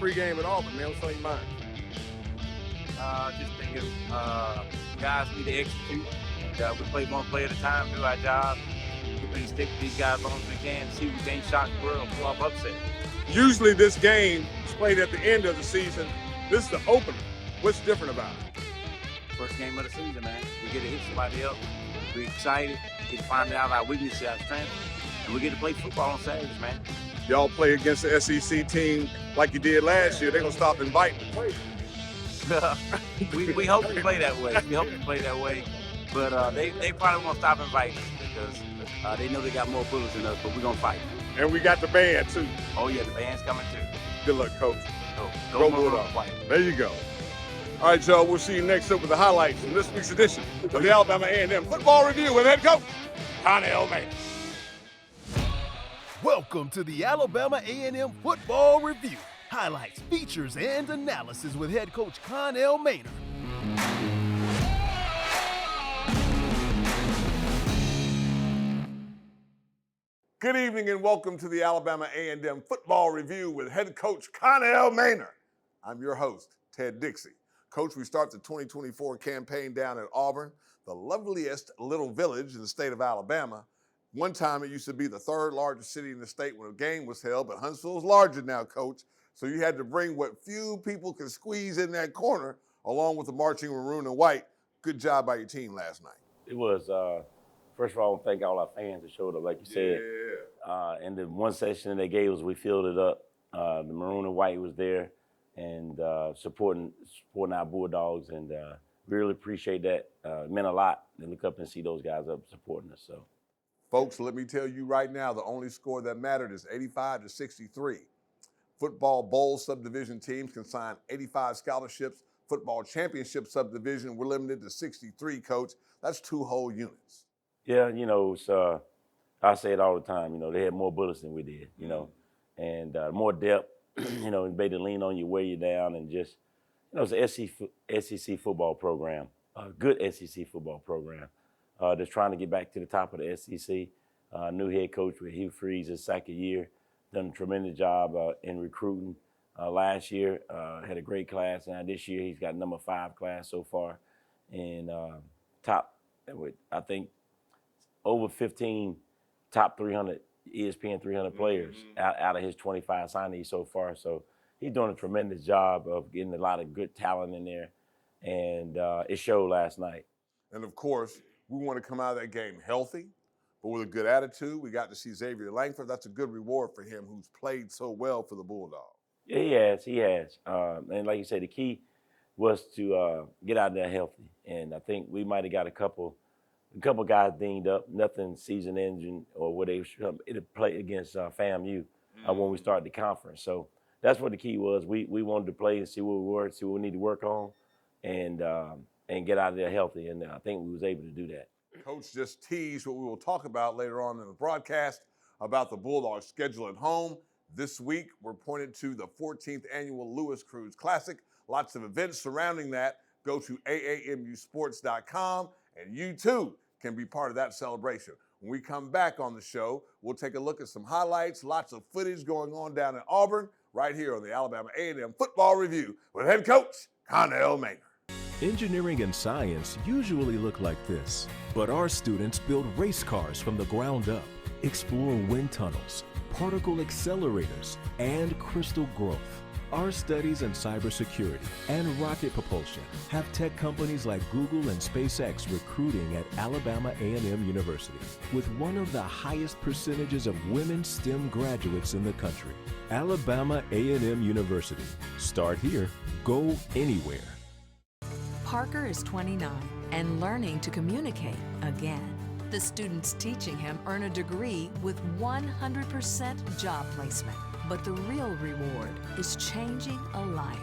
pregame at Auburn, man. What's on your mind? Just thinking guys need to execute. And, we play one play at a time, do our job. We're going to stick with these guys as long as we can, see if we can shock the world, pull off upset. Usually this game is played at the end of the season. This is the opener. What's different about it? First game of the season, man. We get to hit somebody else. We're excited. Get to find out our weaknesses, our strengths. And we get to play football on Saturdays, man. Y'all play against the SEC team like you did last year. They're going to stop inviting to play. we hope to play that way. We hope to play that way. But they probably won't stop inviting us because they know they got more bullets than us, but we're going to fight. And we got the band, too. Oh, yeah, the band's coming, too. Good luck, Coach. Go Bulldogs. There you go. All right, y'all, we'll see you next up with the highlights from this week's edition of the Alabama A&M Football Review with head coach Connell Maynor. Welcome to the Alabama A&M Football Review. Highlights, features, and analysis with head coach Connell Maynor. Good evening and welcome to the Alabama A&M Football Review with head coach Connell Maynor. I'm your host, Ted Dixie. Coach, we start the 2024 campaign down at Auburn, the loveliest little village in the state of Alabama. One time it used to be the third largest city in the state when a game was held, but Huntsville's larger now, Coach. So you had to bring what few people could squeeze in that corner along with the marching maroon and white. Good job by your team last night. It was, first of all, I want to thank all our fans that showed up, like you said. And the one session that they gave us, we filled it up. The maroon and white was there and supporting our Bulldogs, and really appreciate that. It meant a lot to look up and see those guys up supporting us. So, folks, let me tell you right now, the only score that mattered is 85-63. Football bowl subdivision teams can sign 85 scholarships. Football championship subdivision, we're limited to 63, Coach. That's 2 whole units. Yeah, you know, it's, I say it all the time, you know, they had more bullets than we did, you know, and more depth, you know, and they lean on you, weigh you down, and just, you know, it's an SEC football program, a good SEC football program that's trying to get back to the top of the SEC. New head coach with Hugh Freeze, his second year, done a tremendous job in recruiting. Last year, had a great class, and this year he's got number 5 class so far, and top, with I think over 15 top 300 ESPN 300 players out of his 25 signees so far. So he's doing a tremendous job of getting a lot of good talent in there, and it showed last night. And of course, we want to come out of that game healthy, but with a good attitude. We got to see Xavier Langford. That's a good reward for him, who's played so well for the Bulldogs. Yeah, he has. And like you said, the key was to get out there healthy. And I think we might have got a couple guys dinged up, nothing season ending or where they should play against FAMU when we started the conference. So that's what the key was. We wanted to play and see where we were, see what we need to work on, and get out of there healthy. And I think we was able to do that. Coach just teased what we will talk about later on in the broadcast about the Bulldogs' schedule at home. This week, we're pointed to the 14th annual Lewis Cruise Classic. Lots of events surrounding that. Go to aamusports.com, and you too can be part of that celebration. When we come back on the show, we'll take a look at some highlights, lots of footage going on down in Auburn, right here on the Alabama A&M Football Review with head coach Connell Maynor. Engineering and science usually look like this, but our students build race cars from the ground up, explore wind tunnels, particle accelerators, and crystal growth. Our studies in cybersecurity and rocket propulsion have tech companies like Google and SpaceX recruiting at Alabama A&M University, with one of the highest percentages of women STEM graduates in the country. Alabama A&M University. Start here, go anywhere. Parker is 29 and learning to communicate again. The students teaching him earn a degree with 100% job placement. But the real reward is changing a life.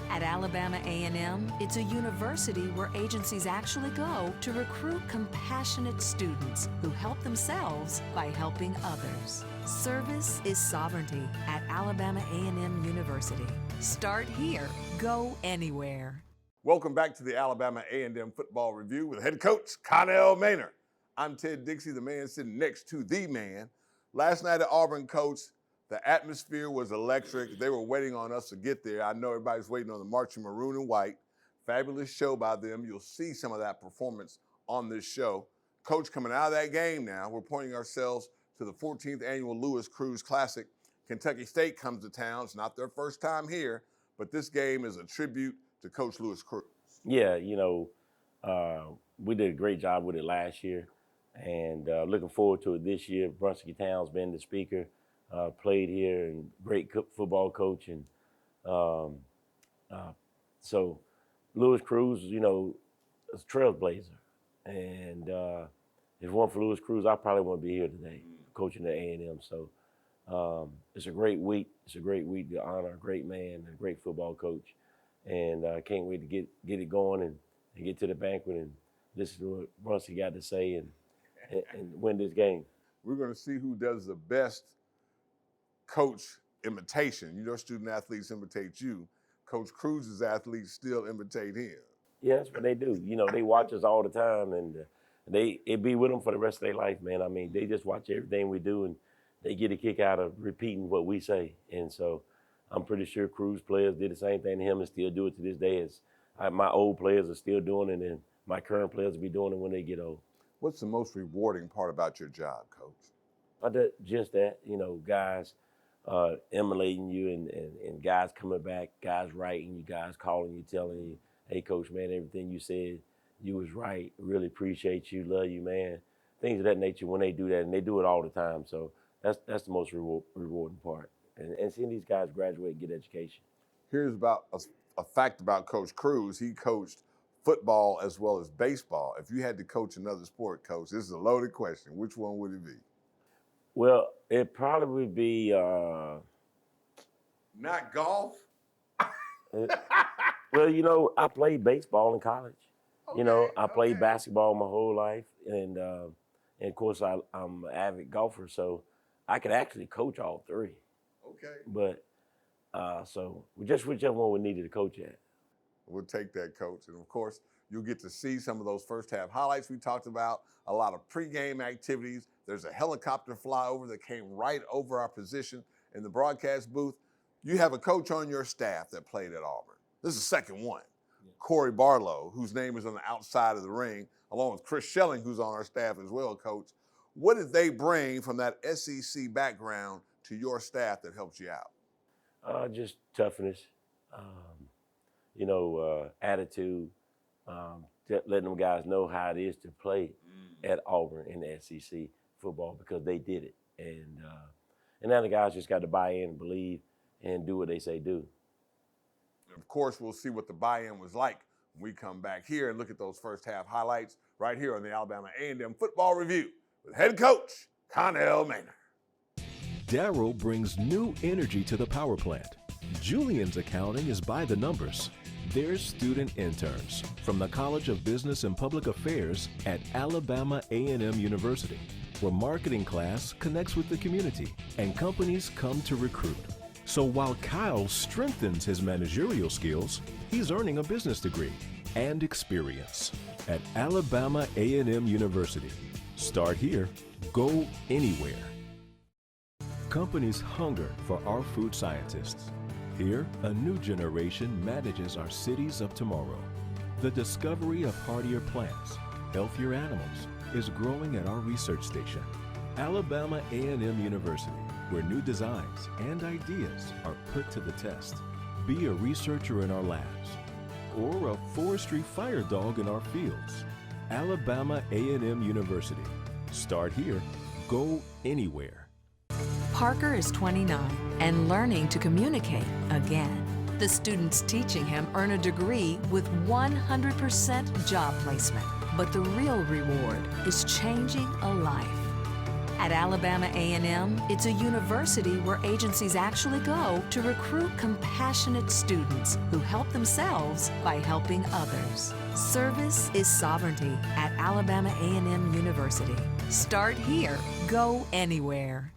At Alabama A&M, it's a university where agencies actually go to recruit compassionate students who help themselves by helping others. Service is sovereignty at Alabama A&M University. Start here, go anywhere. Welcome back to the Alabama A&M Football Review with head coach Connell Maynor. I'm Ted Dixie, the man sitting next to the man. Last night at Auburn, Coach, The atmosphere was electric. They were waiting on us to get there. I know everybody's waiting on the marching maroon and white. Fabulous show by them. You'll see some of that performance on this show. Coach, coming out of that game now, we're pointing ourselves to the 14th annual Lewis Cruz Classic. Kentucky State comes to town. It's not their first time here, but this game is a tribute to Coach Lewis Cruz. Yeah, we did a great job with it last year, and looking forward to it this year. Brunswick Town's been the speaker, played here, and great football coach, and so Lewis Cruz, is a trailblazer, and if it weren't for Lewis Cruz, I probably wouldn't be here today, coaching at A&M. So it's a great week. It's a great week to honor a great man, a great football coach, and I can't wait to get it going and get to the banquet and listen to what Brunswick got to say and win this game. We're going to see who does the best coach imitation. Student athletes imitate you. Coach Cruz's athletes still imitate him. Yeah, that's what they do. They watch us all the time, and it be with them for the rest of their life, man. I mean, they just watch everything we do, and they get a kick out of repeating what we say. And so I'm pretty sure Cruz players did the same thing to him and still do it to this day. My old players are still doing it, and my current players will be doing it when they get old. What's the most rewarding part about your job, Coach? Just that, guys emulating you and guys coming back, guys writing you, guys calling you, telling you, hey, Coach, man, everything you said, you was right. Really appreciate you, love you, man. Things of that nature when they do that, and they do it all the time. So that's the most rewarding part. And seeing these guys graduate and get education. Here's about a fact about Coach Cruz. He coached football as well as baseball. If you had to coach another sport, Coach, this is a loaded question. Which one would it be? Well, it probably would be not golf. Well, I played baseball in college. Okay, I played basketball my whole life, and of course I'm an avid golfer, so I could actually coach all three. Okay. But so just whichever one we needed to coach at. We'll take that, Coach. And of course, you'll get to see some of those first half highlights we talked about, a lot of pregame activities. There's a helicopter flyover that came right over our position in the broadcast booth. You have a coach on your staff that played at Auburn. This is the second one. Yeah. Corey Barlow, whose name is on the outside of the ring, along with Chris Schelling, who's on our staff as well, Coach. What did they bring from that SEC background to your staff that helped you out? Just toughness, attitude, letting them guys know how it is to play at Auburn in the SEC football because they did it. And now the guys just got to buy in and believe and do what they say do. Of course, we'll see what the buy-in was like when we come back here and look at those first half highlights right here on the Alabama A&M Football Review with head coach Connell Maynor. Darryl brings new energy to the power plant. Julian's accounting is by the numbers. They're student interns from the College of Business and Public Affairs at Alabama A&M University, where marketing class connects with the community and companies come to recruit. So while Kyle strengthens his managerial skills, he's earning a business degree and experience at Alabama A&M University. Start here, go anywhere. Companies hunger for our food scientists. Here, a new generation manages our cities of tomorrow. The discovery of hardier plants, healthier animals, is growing at our research station, Alabama A&M University, where new designs and ideas are put to the test. Be a researcher in our labs or a forestry fire dog in our fields. Alabama A&M University. Start here, go anywhere. Parker is 29 and learning to communicate again. The students teaching him earn a degree with 100% job placement. But the real reward is changing a life. At Alabama A&M, it's a university where agencies actually go to recruit compassionate students who help themselves by helping others. Service is sovereignty at Alabama A&M University. Start here, go anywhere.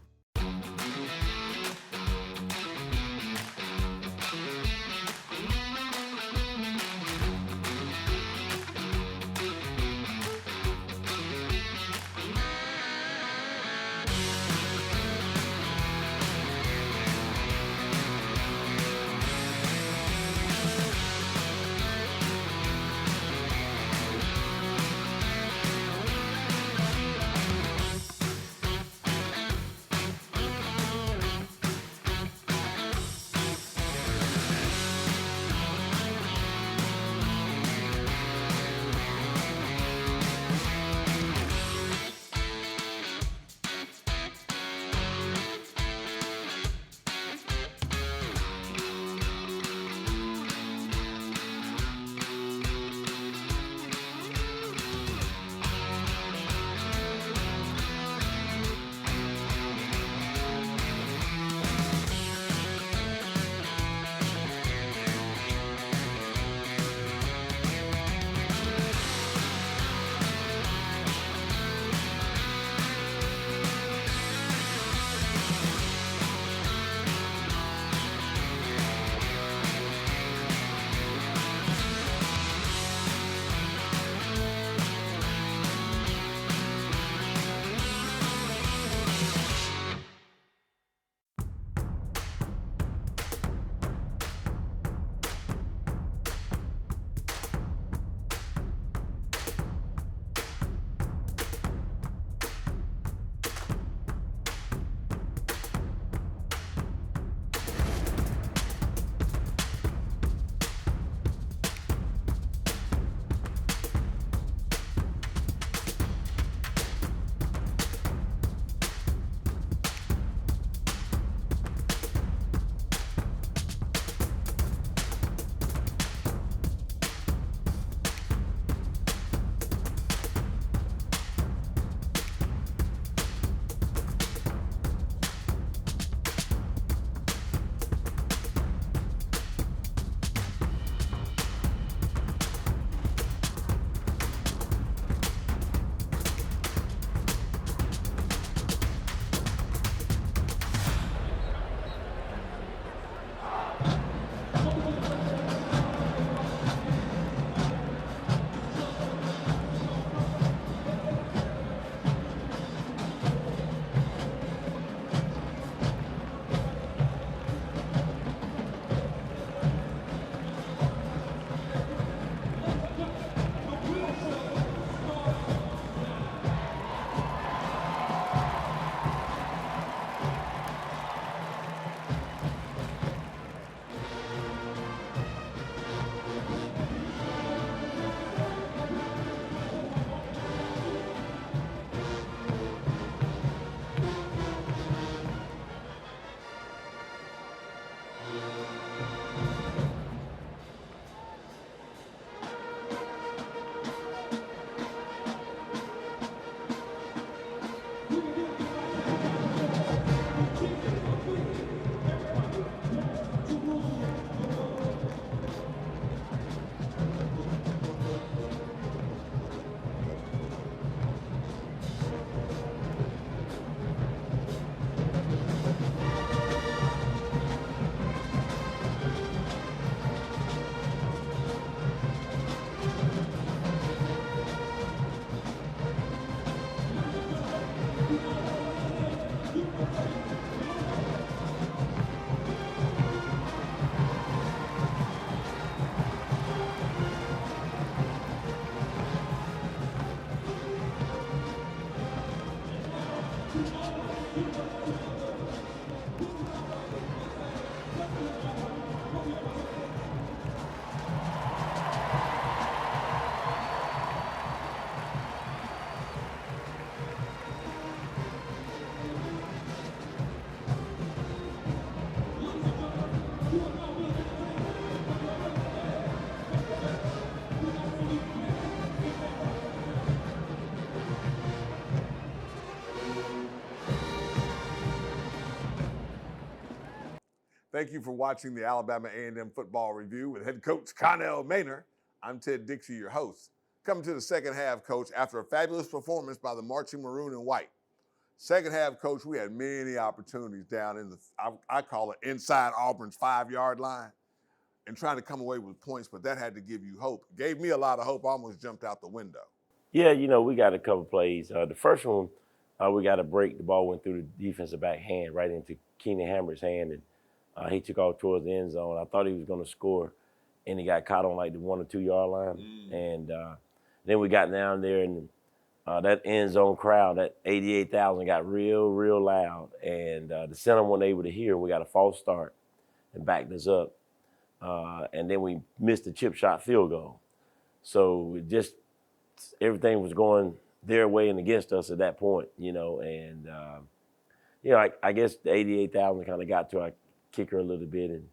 Thank you for watching the Alabama A&M Football Review with head coach Connell Maynor. I'm Ted Dixie, your host. Coming to the second half, Coach, after a fabulous performance by the marching maroon and white. Second half, Coach, we had many opportunities down in the, I call it inside Auburn's 5-yard line, and trying to come away with points, but that had to give you hope. Gave me a lot of hope. I almost jumped out the window. Yeah, we got a couple plays. The first one, we got a break. The ball went through the defensive back hand right into Keenan Hammer's hand, and he took off towards the end zone. I thought he was going to score, and he got caught on like the 1 or 2 yard line. And then we got down there, and that end zone crowd, that 88,000 got real, real loud. And the center wasn't able to hear. We got a false start and backed us up. And then we missed the chip shot field goal. So it just everything was going their way and against us at that point, And I guess the 88,000 kind of got to our kicker a little bit, and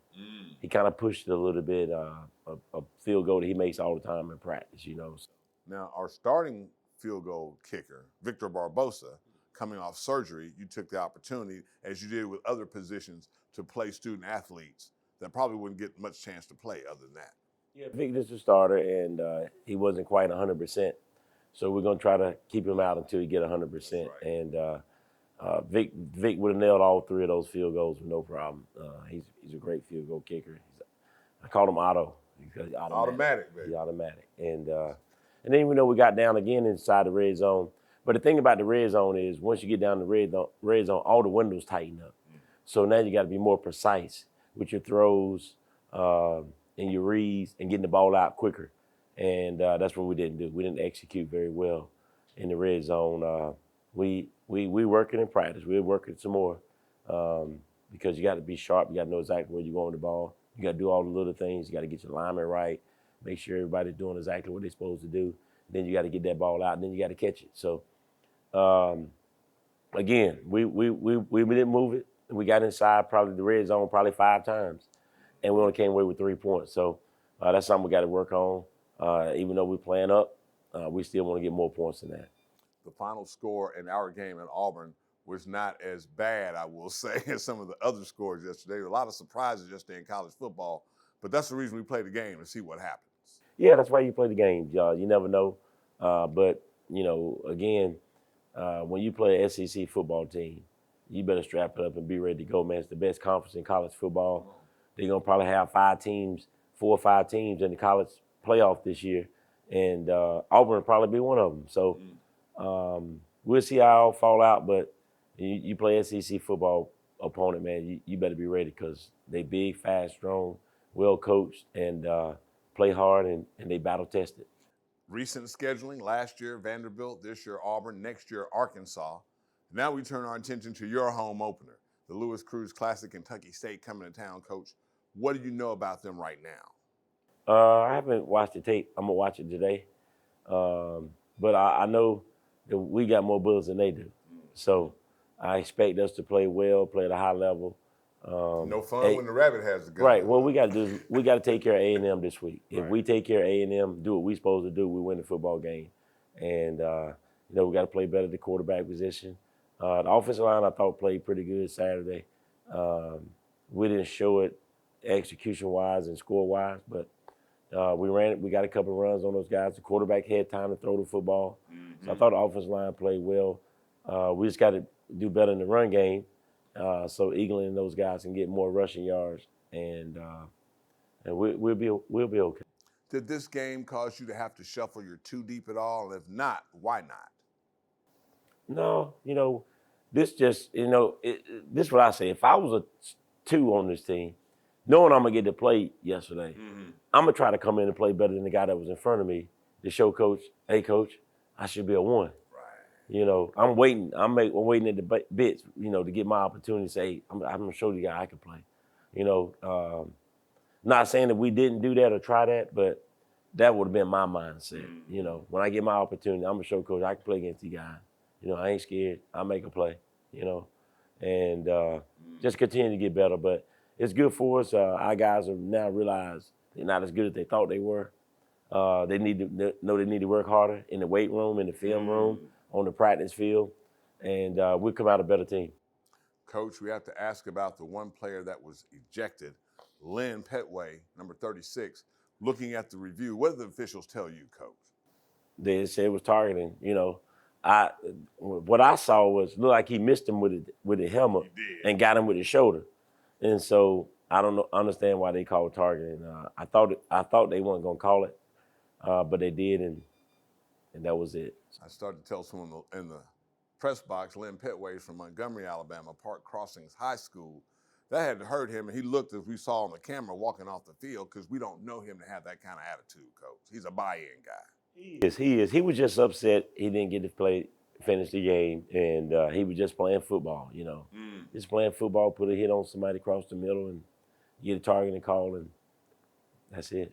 he kind of pushed it a little bit. A field goal that he makes all the time in practice, So. Now, our starting field goal kicker, Victor Barbosa, coming off surgery, you took the opportunity, as you did with other positions, to play student athletes that probably wouldn't get much chance to play other than that. Yeah, Victor's the starter, and he wasn't quite 100%. So we're going to try to keep him out until he get 100%. Right. And Vic would have nailed all 3 of those field goals with no problem. He's a great field goal kicker. I called him Otto. Because automatic, baby. He's automatic. And then we got down again inside the red zone. But the thing about the red zone is once you get down the red zone, all the windows tighten up. So now you got to be more precise with your throws and your reads and getting the ball out quicker. And that's what we didn't do. We didn't execute very well in the red zone. We working in practice. We're working some more because you got to be sharp. You got to know exactly where you're going with the ball. You got to do all the little things. You got to get your alignment right. Make sure everybody's doing exactly what they're supposed to do. Then you got to get that ball out, and then you got to catch it. So, again, we didn't move it. We got inside probably the red zone 5 times, and we only came away with 3 points. So that's something we got to work on. Even though we're playing up, we still want to get more points than that. The final score in our game at Auburn was not as bad, I will say, as some of the other scores yesterday. A lot of surprises yesterday in college football, but that's the reason we play the game, to see what happens. Yeah, that's why you play the game, y'all. You never know. But, again, when you play an SEC football team, you better strap it up and be ready to go, man. It's the best conference in college football. They're going to probably have 4 or 5 teams in the college playoff this year, and Auburn will probably be one of them. So we'll see how it all fall out, but you play SEC football opponent, man, you better be ready because they big, fast, strong, well-coached, and play hard, and they battle-tested. Recent scheduling, last year Vanderbilt, this year Auburn, next year Arkansas. Now we turn our attention to your home opener, the Lewis Cruz Classic, Kentucky State coming to town, Coach. What do you know about them right now? I haven't watched the tape. I'm going to watch it today. But I know that we got more bullets than they do. So I expect us to play well, play at a high level. No fun when the rabbit has the gun. Right. What we got to do is we got to take care of A&M this week. If we take care of A&M, do what we're supposed to do, we win the football game. And, we got to play better at the quarterback position. The offensive line, I thought, played pretty good Saturday. We didn't show it execution-wise and score-wise, but we ran it. We got a couple of runs on those guys. The quarterback had time to throw the football. So I thought the offensive line played well. We just got to do better in the run game so Eagling and those guys can get more rushing yards, and we'll be okay. Did this game cause you to have to shuffle your 2 deep at all? And if not, why not? No, this just, this is what I say. If I was a 2 on this team, knowing I'm going to get to play yesterday, I'm going to try to come in and play better than the guy that was in front of me to show coach, hey, coach, I should be a 1. Right. I'm waiting. I'm waiting at the bits, to get my opportunity to say, hey, I'm going to show the guy I can play. Not saying that we didn't do that or try that, but that would have been my mindset. When I get my opportunity, I'm going to show coach I can play against the guy. I ain't scared. I'll make a play, and just continue to get better. But it's good for us. Our guys have now realized they're not as good as they thought they were. They need to work harder in the weight room, in the film room, on the practice field, and we'll come out a better team. Coach, we have to ask about the one player that was ejected, Lynn Petway, number 36. Looking at the review, what did the officials tell you, Coach? They said it was targeting. What I saw was looked like he missed him with the helmet and got him with his shoulder, and so I don't understand why they called targeting. I thought they weren't gonna call it, but they did, and that was it. I started to tell someone in the press box, Lynn Petway from Montgomery, Alabama, Park Crossings High School. That had hurt him, and he looked, as we saw on the camera, walking off the field, because we don't know him to have that kind of attitude, Coach. He's a buy-in guy. He is. He was just upset he didn't get to finish the game, and he was just playing football, Just playing football, put a hit on somebody across the middle, and get a targeting call, and that's it.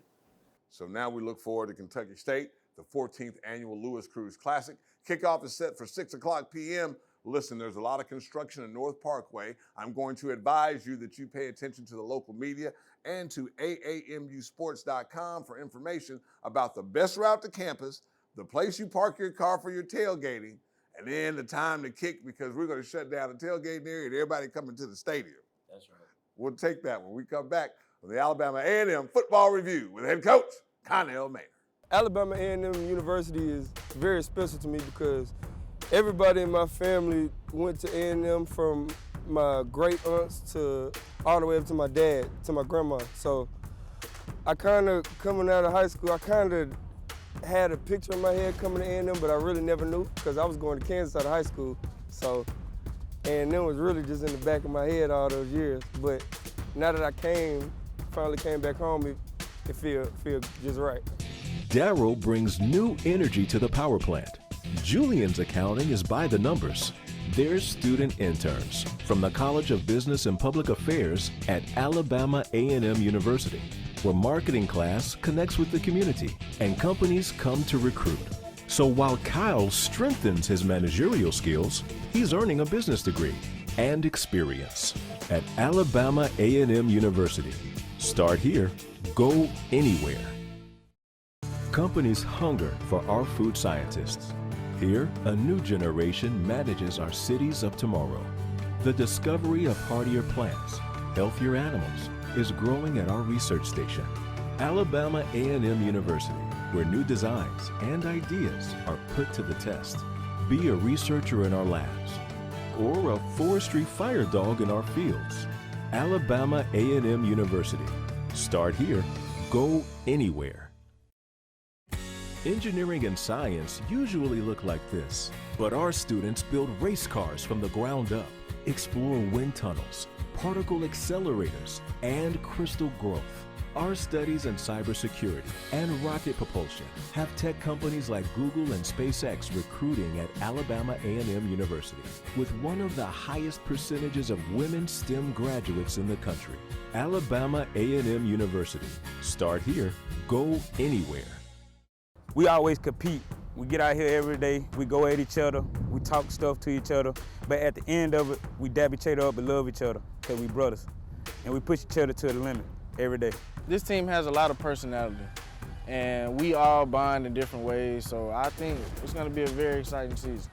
So now we look forward to Kentucky State, the 14th annual Lewis Cruise Classic. Kickoff is set for 6 o'clock p.m. Listen, there's a lot of construction in North Parkway. I'm going to advise you that you pay attention to the local media and to AAMUsports.com for information about the best route to campus, the place you park your car for your tailgating, and then the time to kick, because we're going to shut down the tailgating area and everybody coming to the stadium. That's right. We'll take that when we come back with the Alabama A&M Football Review with head coach Connell Maynard. Alabama A&M University is very special to me because everybody in my family went to A&M, from my great aunts to all the way up to my dad, to my grandma. So I coming out of high school, I had a picture in my head coming to A&M, but I really never knew because I was going to Kansas out of high school. So A&M was really just in the back of my head all those years. But now that I finally came back home, it feel just right. Darryl brings new energy to the power plant. Julian's accounting is by the numbers. They're student interns from the College of Business and Public Affairs at Alabama A&M University, where marketing class connects with the community and companies come to recruit. So while Kyle strengthens his managerial skills, he's earning a business degree and experience at Alabama A&M University. Start here, go anywhere. Companies hunger for our food scientists. Here, a new generation manages our cities of tomorrow. The discovery of hardier plants, healthier animals, is growing at our research station, Alabama A&M University, where new designs and ideas are put to the test. Be a researcher in our labs, or a forestry fire dog in our fields. Alabama A&M University. Start here, go anywhere. Engineering and science usually look like this, but our students build race cars from the ground up, explore wind tunnels, particle accelerators, and crystal growth. Our studies in cybersecurity and rocket propulsion have tech companies like Google and SpaceX recruiting at Alabama A&M University, with one of the highest percentages of women STEM graduates in the country. Alabama A&M University. Start here, go anywhere. We always compete. We get out here every day, we go at each other, we talk stuff to each other, but at the end of it, we dab each other up and love each other, because we brothers. And we push each other to the limit every day. This team has a lot of personality, and we all bond in different ways, so I think it's going to be a very exciting season.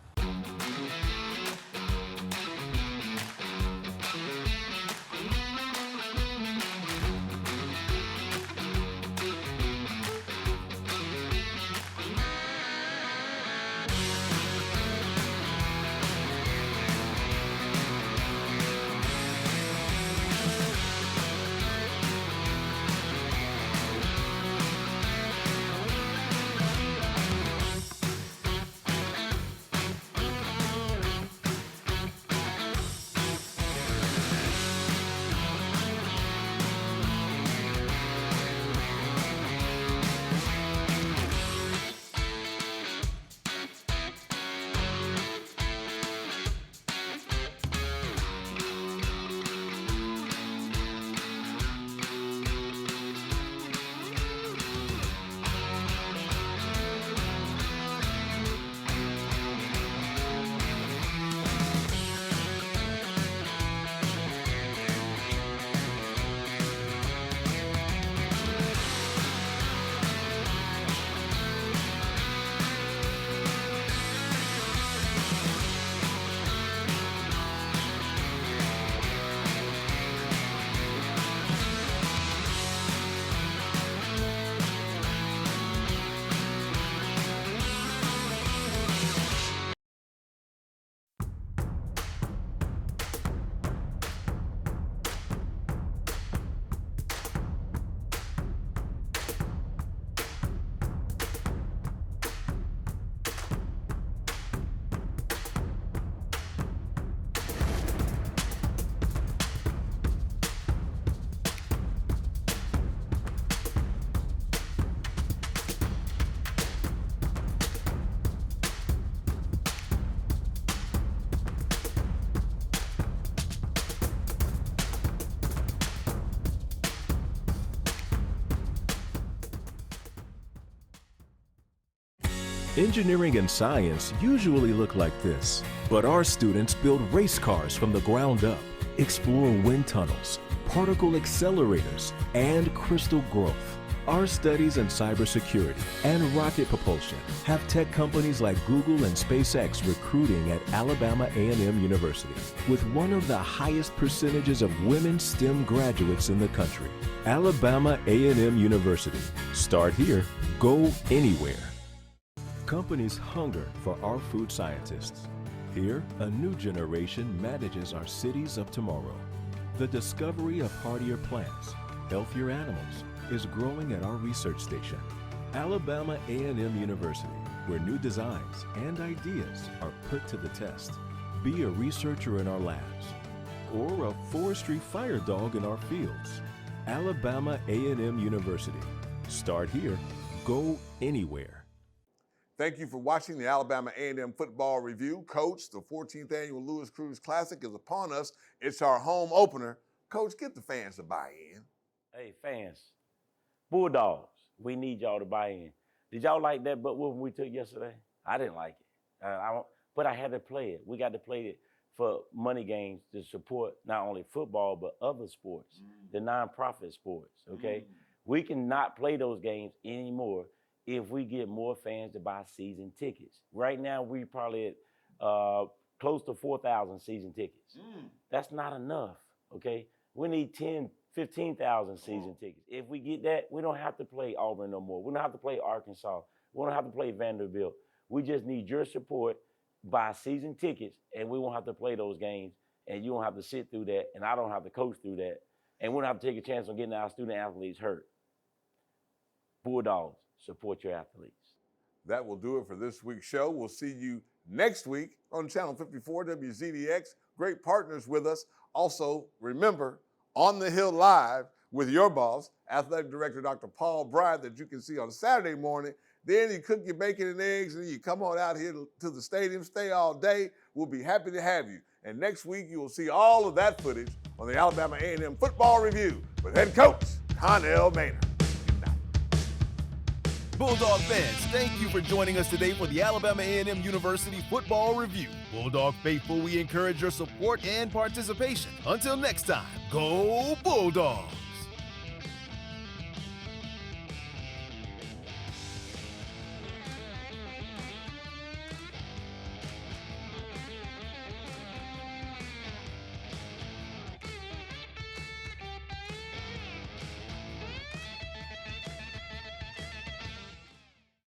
Engineering and science usually look like this, but our students build race cars from the ground up, explore wind tunnels, particle accelerators, and crystal growth. Our studies in cybersecurity and rocket propulsion have tech companies like Google and SpaceX recruiting at Alabama A&M University, with one of the highest percentages of women STEM graduates in the country. Alabama A&M University. Start here, go anywhere. Companies hunger for our food scientists. Here, a new generation manages our cities of tomorrow. The discovery of hardier plants, healthier animals, is growing at our research station, Alabama A&M University, where new designs and ideas are put to the test. Be a researcher in our labs or a forestry fire dog in our fields. Alabama A&M University. Start here, go anywhere. Thank you for watching the Alabama A&M Football Review. Coach, the 14th Annual Lewis Cruz Classic is upon us. It's our home opener. Coach, get the fans to buy in. Hey, fans, Bulldogs, we need y'all to buy in. Did y'all like that butt whooping we took yesterday? I didn't like it. But I had to play it. We got to play it for money games to support not only football, but other sports, the nonprofit sports, okay? We cannot play those games anymore if we get more fans to buy season tickets. Right now, we probably at close to 4,000 season tickets. That's not enough, okay? We need 10, 15,000 season tickets. If we get that, we don't have to play Auburn no more. We don't have to play Arkansas. We don't have to play Vanderbilt. We just need your support, buy season tickets, and we won't have to play those games, and you don't have to sit through that, and I don't have to coach through that, and we don't have to take a chance on getting our student athletes hurt. Bulldogs, support your athletes. That will do it for this week's show. We'll see you next week on Channel 54 WZDX. Great partners with us. Also, remember, On the Hill Live with your boss, Athletic Director Dr. Paul Bryant, that you can see on Saturday morning. Then you cook your bacon and eggs and you come on out here to the stadium, stay all day. We'll be happy to have you. And next week, you will see all of that footage on the Alabama A&M Football Review with head coach Connell Maynard. Good night. Bulldog fans, thank you for joining us today for the Alabama A&M University Football Review. Bulldog faithful, we encourage your support and participation. Until next time, go Bulldogs!